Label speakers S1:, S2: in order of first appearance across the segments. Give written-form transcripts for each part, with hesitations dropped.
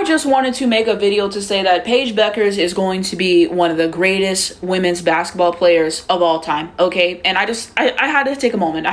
S1: I just wanted to make a video to say that Paige Bueckers is going to be one of the greatest women's basketball players of all time, okay? And I had to take a moment.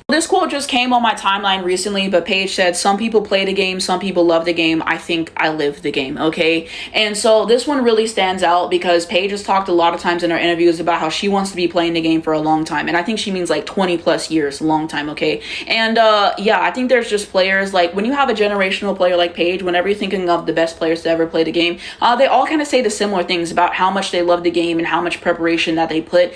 S1: This quote just came on my timeline recently, but Paige said, some people play the game, some people love the game. I think I live the game, okay? And so this one really stands out because Paige has talked a lot of times in her interviews about how she wants to be playing the game for a long time. And I think she means like 20 plus years, a long time, okay? And yeah, I think there's just players, like when you have a generational player like Paige, whenever you're thinking of the best players to ever play the game, they all kind of say the similar things about how much they love the game and how much preparation that they put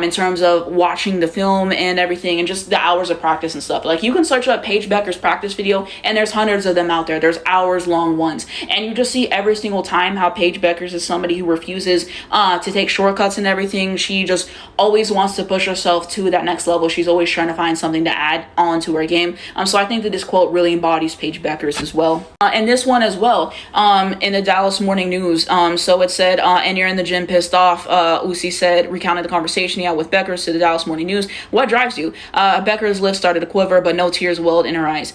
S1: in terms of watching the film and everything and just the hours of practice and stuff. Like you can search up Paige Bueckers' practice video and there's hundreds of them out there. There's hours long ones. And you just see every single time how Paige Bueckers is somebody who refuses to take shortcuts and everything. She just always wants to push herself to that next level. She's always trying to find something to add on to her game. So I think that this quote really embodies Paige Bueckers as well. And this one as well, in the Dallas Morning News. So it said, and you're in the gym pissed off. Uzi said, recounted the conversation he had with Bueckers to the Dallas Morning News. What drives you? Bueckers' lips started to quiver, but no tears welled in her eyes.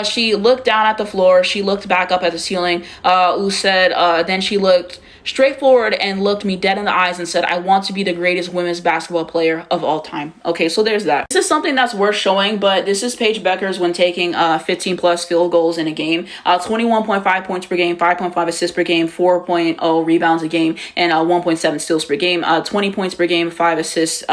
S1: She looked down at the floor. She looked back up at the ceiling. Uzi said, then she looked straight forward and looked me dead in the eyes and said, I want to be the greatest women's basketball player of all time. Okay, so there's that. This is something that's worth showing, but this is Paige Bueckers when taking 15 plus field goals in a game, 21.5 points per game, 5.5 assists per game, 4.0 rebounds a game, and 1.7 steals per game, 20 points per game, 5 assists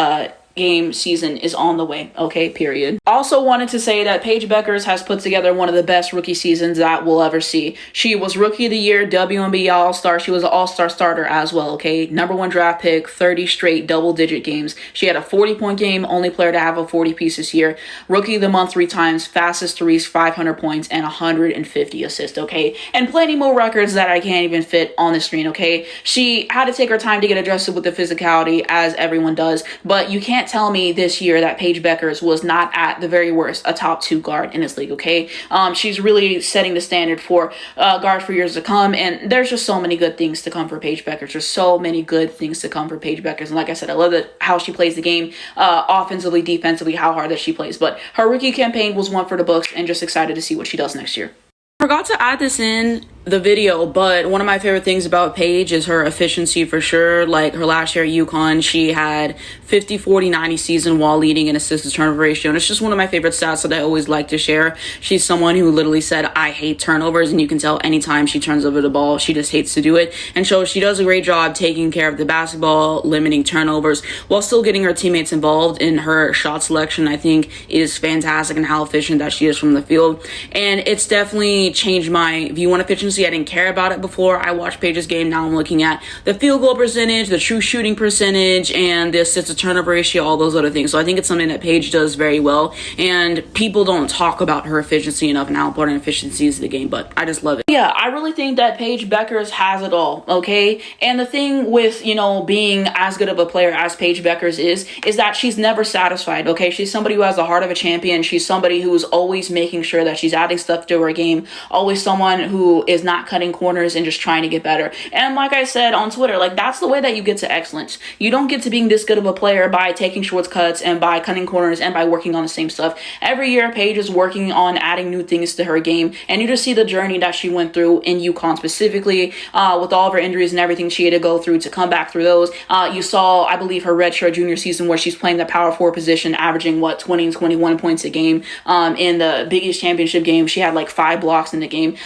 S1: game season is on the way, okay, period. Also wanted to say that Paige Bueckers has put together one of the best rookie seasons that we'll ever see. She was Rookie of the Year, WNBA All-Star. She was an All-Star starter as well, okay? #1 draft pick, 30 straight double-digit games. She had a 40-point game, only player to have a 40-piece this year. Rookie of the Month 3 times, fastest to reach 500 points and 150 assists, okay? And plenty more records that I can't even fit on the screen, okay? She had to take her time to get adjusted with the physicality, as everyone does, but you can't tell me this year that Paige Bueckers was not at the very worst a top 2 guard in this league, okay? She's really setting the standard for guards for years to come, and there's just so many good things to come for Paige Bueckers. There's so many good things to come for Paige Bueckers, and like I said, I love how she plays the game, offensively, defensively, how hard that she plays, but her rookie campaign was one for the books, and just excited to see what she does next year. Forgot to add this in the video, but one of my favorite things about Paige is her efficiency for sure. Like her last year at UConn, she had 50, 40, 90 season while leading in assist to turnover ratio. And it's just one of my favorite stats that I always like to share. She's someone who literally said, I hate turnovers. And you can tell anytime she turns over the ball, she just hates to do it. And so she does a great job taking care of the basketball, limiting turnovers, while still getting her teammates involved in her shot selection. I think is fantastic and how efficient that she is from the field. And it's definitely changed my view on efficiency. I didn't care about it before I watched Paige's game. Now I'm looking at the field goal percentage, the true shooting percentage, and the assist to turnover ratio, all those other things. So I think it's something that Paige does very well, and people don't talk about her efficiency enough and how important efficiency is to the game, but I just love it. Yeah, I really think that Paige Bueckers has it all, okay? And the thing with, you know, being as good of a player as Paige Bueckers is that she's never satisfied, okay? She's somebody who has the heart of a champion. She's somebody who's always making sure that she's adding stuff to her game, always someone who is not cutting corners and just trying to get better. And like I said on Twitter, like that's the way that you get to excellence. You don't get to being this good of a player by taking shortcuts and by cutting corners and by working on the same stuff. Every year, Paige is working on adding new things to her game, and you just see the journey that she went through in UConn specifically, with all of her injuries and everything she had to go through to come back through those. You saw, I believe, her redshirt junior season where she's playing the power forward position, averaging 20 and 21 points a game. In the Big East championship game, she had like 5 blocks in the game.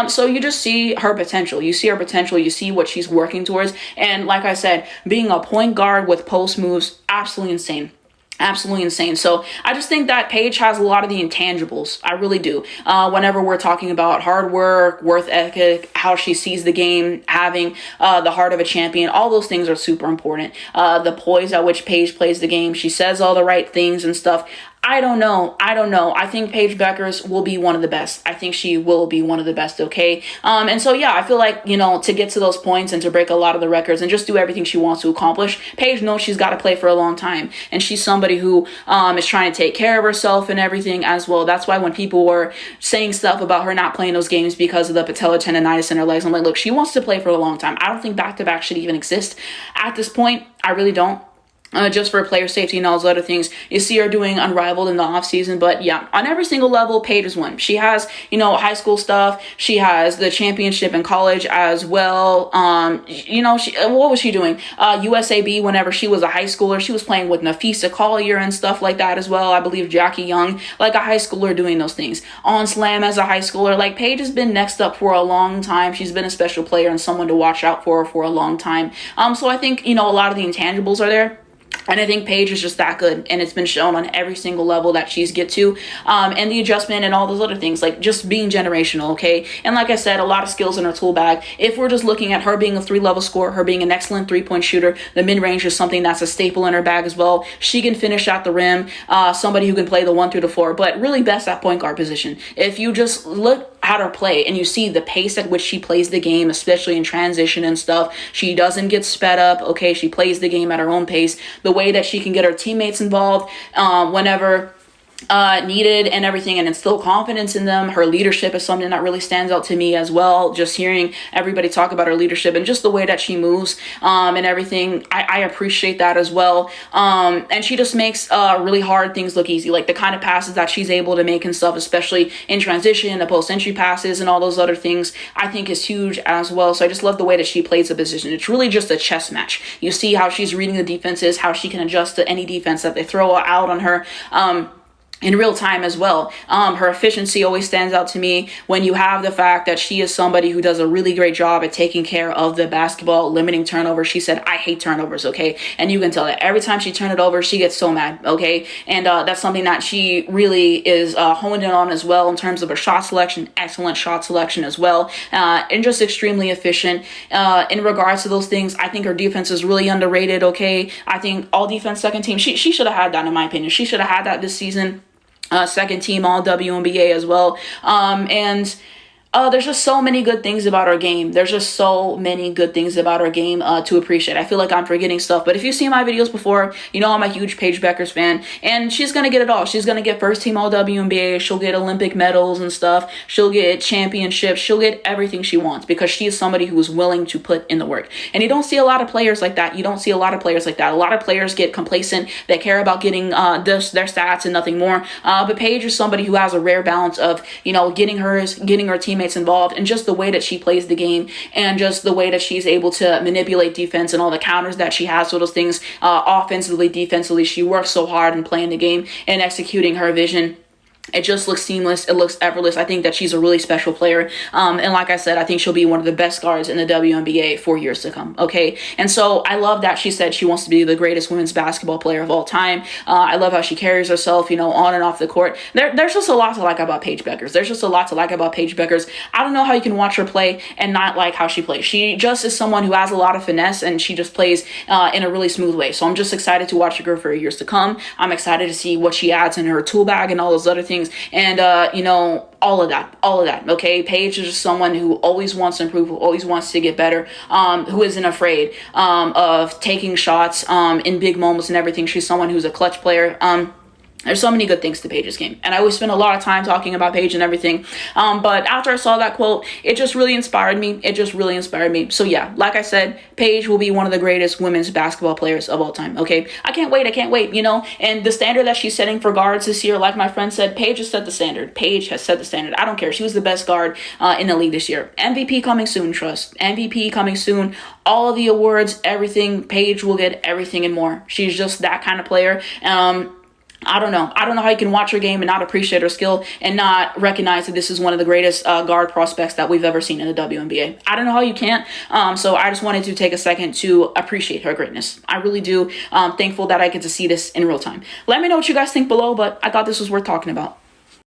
S1: So you just see her potential. You see her potential. You see what she's working towards. And like I said, being a point guard with post moves, absolutely insane. Absolutely insane. So I just think that Paige has a lot of the intangibles. I really do. Whenever we're talking about hard work, work ethic, how she sees the game, having the heart of a champion, all those things are super important. The poise at which Paige plays the game. She says all the right things and stuff. I don't know. I think Paige Bueckers will be one of the best. I think she will be one of the best, okay? And so, yeah, I feel like, you know, to get to those points and to break a lot of the records and just do everything she wants to accomplish, Paige knows she's got to play for a long time. And she's somebody who is trying to take care of herself and everything as well. That's why when people were saying stuff about her not playing those games because of the patella tendonitis in her legs, I'm like, look, she wants to play for a long time. I don't think back-to-back should even exist at this point. I really don't. just for player safety and all those other things. You see her doing unrivaled in the offseason. But yeah, on every single level, Paige is one. She has, high school stuff. She has the championship in college as well. What was she doing? USAB, whenever she was a high schooler, she was playing with Nafisa Collier and stuff like that as well. I believe Jackie Young, like a high schooler doing those things. On Slam as a high schooler. Like, Paige has been next up for a long time. She's been a special player and someone to watch out for a long time. So I think, a lot of the intangibles are there. And I think Paige is just that good, and it's been shown on every single level that she's get to, and the adjustment and all those other things, like just being generational, okay? And like I said, a lot of skills in her tool bag. If we're just looking at her being a 3-level scorer, her being an excellent 3-point shooter, the mid-range is something that's a staple in her bag as well. She can finish at the rim, somebody who can play the 1 through the 4, but really best at point guard position. If you just look at her play and you see the pace at which she plays the game, especially in transition and stuff, she doesn't get sped up, okay? She plays the game at her own pace. The way that she can get her teammates involved whenever needed and everything, and instill confidence in them. Her leadership is something that really stands out to me as well. Just hearing everybody talk about her leadership and just the way that she moves and everything, I appreciate that as well. And she just makes really hard things look easy, like the kind of passes that she's able to make and stuff, especially in transition, the post-entry passes and all those other things, I think is huge as well. So I just love the way that she plays the position. It's really just a chess match. You see how she's reading the defenses, how she can adjust to any defense that they throw out on her. In real time as well. Her efficiency always stands out to me when you have the fact that she is somebody who does a really great job at taking care of the basketball, limiting turnovers. She said, I hate turnovers, okay? And you can tell that every time she turned it over, she gets so mad, okay? And that's something that she really is honed in on as well in terms of her shot selection, excellent shot selection as well, and just extremely efficient. In regards to those things, I think her defense is really underrated, okay? I think all defense second team, she should have had that in my opinion. She should have had that this season. Second team all WNBA as well. There's just so many good things about our game. There's just so many good things about our game to appreciate. I feel like I'm forgetting stuff, but if you've seen my videos before, I'm a huge Paige Bueckers fan, and she's going to get it all. She's going to get first team all WNBA. She'll get Olympic medals and stuff. She'll get championships. She'll get everything she wants because she is somebody who is willing to put in the work. And you don't see a lot of players like that. A lot of players get complacent. They care about getting their stats and nothing more. But Paige is somebody who has a rare balance of, getting her teammates involved, and just the way that she plays the game, and just the way that she's able to manipulate defense and all the counters that she has. So those things, offensively, defensively, she works so hard in playing the game and executing her vision. It just looks seamless. It looks effortless. I think that she's a really special player. And like I said, I think she'll be one of the best guards in the WNBA for years to come. Okay. And so I love that she said she wants to be the greatest women's basketball player of all time. I love how she carries herself, on and off the court. There's just a lot to like about Paige Bueckers. I don't know how you can watch her play and not like how she plays. She just is someone who has a lot of finesse, and she just plays in a really smooth way. So I'm just excited to watch her for years to come. I'm excited to see what she adds in her tool bag and all those other things. And, all of that. Okay. Paige is just someone who always wants to improve, who always wants to get better, who isn't afraid, of taking shots, in big moments and everything. She's someone who's a clutch player. There's so many good things to Paige's game, and I always spend a lot of time talking about Paige and everything. But after I saw that quote, it just really inspired me. So yeah, like I said, Paige will be one of the greatest women's basketball players of all time. Okay, I can't wait. And the standard that she's setting for guards this year, like my friend said, Paige has set the standard. I don't care. She was the best guard in the league this year. MVP coming soon. Trust. MVP coming soon. All of the awards, everything. Paige will get everything and more. She's just that kind of player. I don't know how you can watch her game and not appreciate her skill and not recognize that this is one of the greatest guard prospects that we've ever seen in the WNBA. I don't know how you can't. So I just wanted to take a second to appreciate her greatness. I really do. Thankful that I get to see this in real time. Let me know what you guys think below, but I thought this was worth talking about.